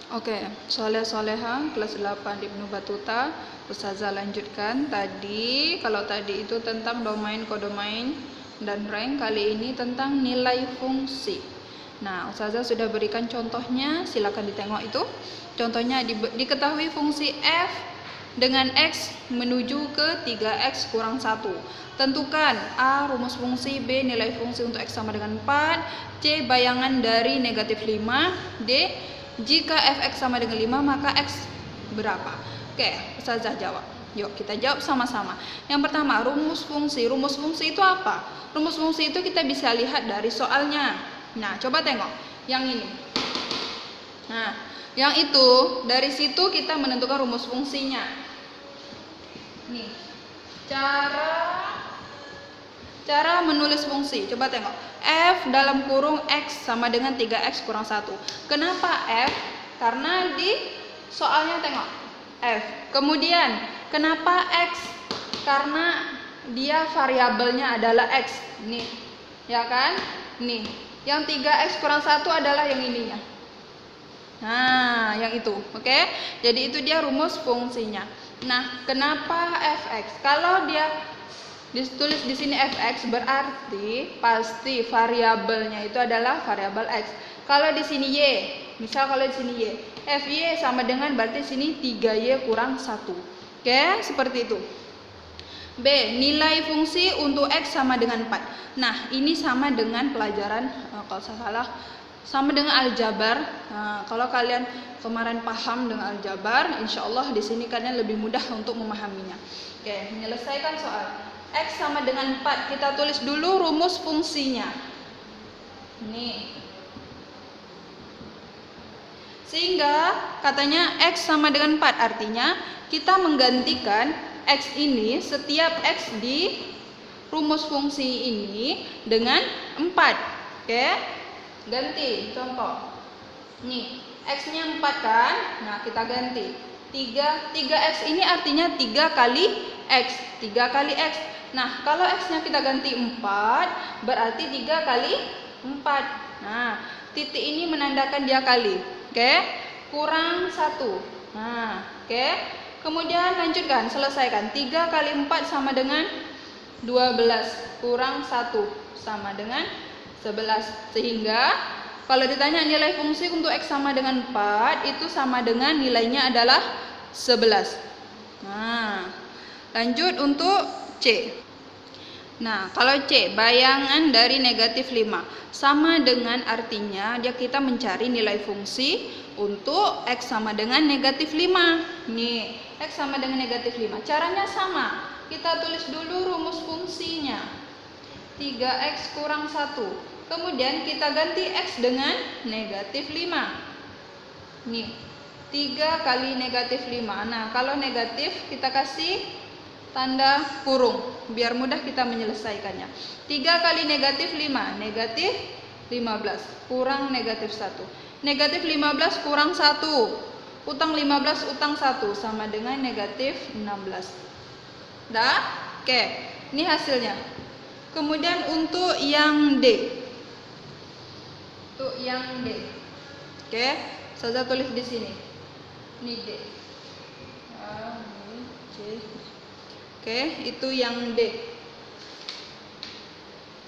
Oke, Soleh Soleha kelas 8 Ibnu Batuta. Ustazah lanjutkan. Kalau tadi itu tentang domain, kodomain, dan rank, kali ini tentang nilai fungsi. Nah, Ustazah sudah berikan contohnya, silakan ditengok itu. Contohnya diketahui fungsi f dengan x menuju ke 3x kurang 1. Tentukan A rumus fungsi, B nilai fungsi untuk x sama dengan 4, C bayangan dari negatif 5, D jika fx sama dengan 5 maka x berapa? Oke, Ustazah jawab. Yuk kita jawab sama-sama. Yang pertama, rumus fungsi. Rumus fungsi itu apa? Rumus fungsi itu kita bisa lihat dari soalnya. Nah, coba tengok yang ini. Nah, yang itu dari situ kita menentukan rumus fungsinya. Nih, cara menulis fungsi. Coba tengok. F dalam kurung X sama dengan 3X kurang 1. Kenapa F? Karena di soalnya tengok F. Kemudian kenapa X? Karena dia variabelnya adalah X. Nih, ya kan? Nih, yang 3X kurang 1 adalah yang ininya. Nah, yang itu. Oke? Jadi itu dia rumus fungsinya. Nah, kenapa fx? Kalau dia ditulis di sini fx berarti pasti variabelnya itu adalah variabel x. Kalau di sini y, misal kalau di sini y, fy sama dengan berarti sini 3y kurang 1. Oke, seperti itu. B, nilai fungsi untuk x sama dengan 4. Nah, ini sama dengan pelajaran kalau saya salah sama dengan aljabar. Nah, kalau kalian kemarin paham dengan aljabar, insya Allah di sini kalian lebih mudah untuk memahaminya. Oke, menyelesaikan soal. X sama dengan 4, kita tulis dulu rumus fungsinya. Nih. Sehingga katanya X sama dengan 4, artinya kita menggantikan X ini, setiap X di rumus fungsi ini dengan 4. Oke, ganti, contoh. Nih, X-nya 4 kan? Nah, kita ganti. 3X ini artinya 3 kali X. 3 kali X. Nah, kalau X-nya kita ganti 4, berarti 3 kali 4. Nah, titik ini menandakan dia kali. Oke? Kurang 1. Nah, oke? Kemudian lanjutkan, selesaikan. 3 kali 4 sama dengan 12. Kurang 1 sama dengan 11. Sehingga kalau ditanya nilai fungsi untuk X sama dengan 4, itu sama dengan nilainya adalah 11. Nah, lanjut untuk C. Nah, kalau C, bayangan dari negatif 5. Sama dengan artinya kita mencari nilai fungsi untuk X sama dengan negatif 5. Nih, X sama dengan negatif 5. Caranya sama. Kita tulis dulu rumus fungsinya. 3X kurang 1. Kemudian kita ganti X dengan negatif 5. Nih, 3 kali negatif 5. Nah, kalau negatif kita kasih tanda kurung biar mudah kita menyelesaikannya. 3 kali negatif 5, negatif 15 kurang negatif 1. Negatif 15 kurang 1. Utang 15 utang 1 sama dengan negatif 16. Dah? Oke, ini hasilnya. Kemudian untuk yang D. Oke, saya tulis di sini. Ini D. Oke, itu yang D.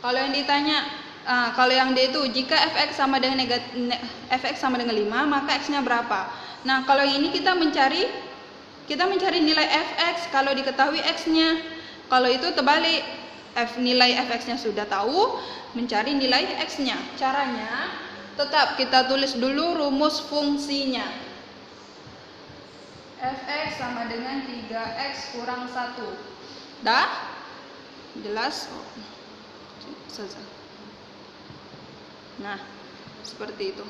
Kalau yang ditanya, kalau yang D itu jika fx sama dengan fx sama dengan 5, maka x-nya berapa? Nah, kalau yang ini kita mencari nilai fx kalau diketahui x-nya. Kalau itu terbalik, nilai fx-nya sudah tahu, mencari nilai x-nya. Caranya tetap kita tulis dulu rumus fungsinya. Fx sama dengan 3x kurang 1. Dah? Jelas? Saja. Nah, seperti itu.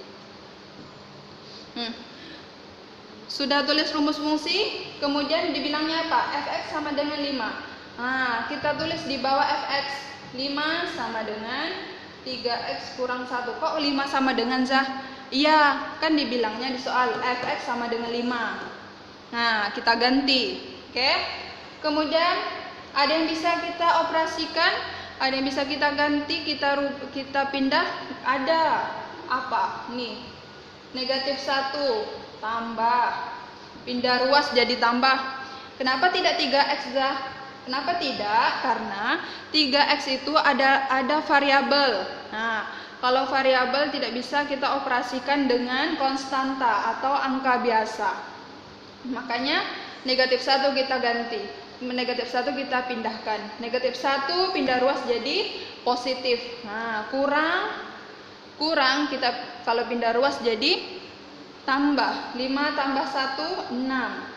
Sudah tulis rumus fungsi, kemudian dibilangnya apa? Fx sama dengan 5. Nah, kita tulis di bawah fx. 5 sama dengan 3x kurang 1. Kok 5 sama dengan Zah? Iya, kan dibilangnya di soal fx sama dengan 5. Nah, kita ganti. Oke. Kemudian ada yang bisa kita operasikan, ada yang bisa kita ganti, kita pindah. Ada apa? Nih. Negatif 1 tambah. Pindah ruas jadi tambah. Kenapa tidak 3x, Zah? Kenapa tidak? Karena 3x itu ada variabel. Nah, kalau variabel tidak bisa kita operasikan dengan konstanta atau angka biasa. Makanya negatif 1 kita ganti. Negatif 1 kita pindahkan. Negatif 1 pindah ruas jadi positif. Nah, kurang kita kalau pindah ruas jadi tambah. 5 tambah 1, 6.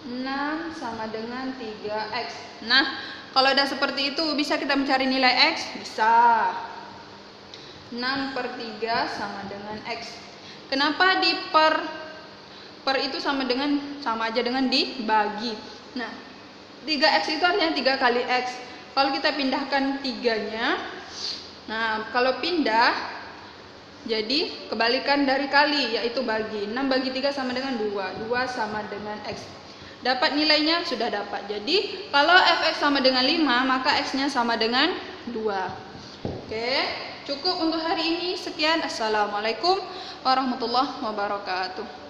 6 sama dengan 3x. Nah, kalau udah seperti itu bisa kita mencari nilai x? Bisa. 6/3 sama dengan x. Kenapa di per itu sama aja dengan dibagi. Nah, 3x itu artinya 3 kali x. Kalau kita pindahkan 3-nya, nah kalau pindah jadi kebalikan dari kali, yaitu bagi. 6 bagi 3 sama dengan 2. 2 sama dengan x. Dapat nilainya? Sudah dapat. Jadi kalau fx sama dengan 5, maka x-nya sama dengan 2. Oke, cukup untuk hari ini. Sekian. Assalamualaikum warahmatullahi wabarakatuh.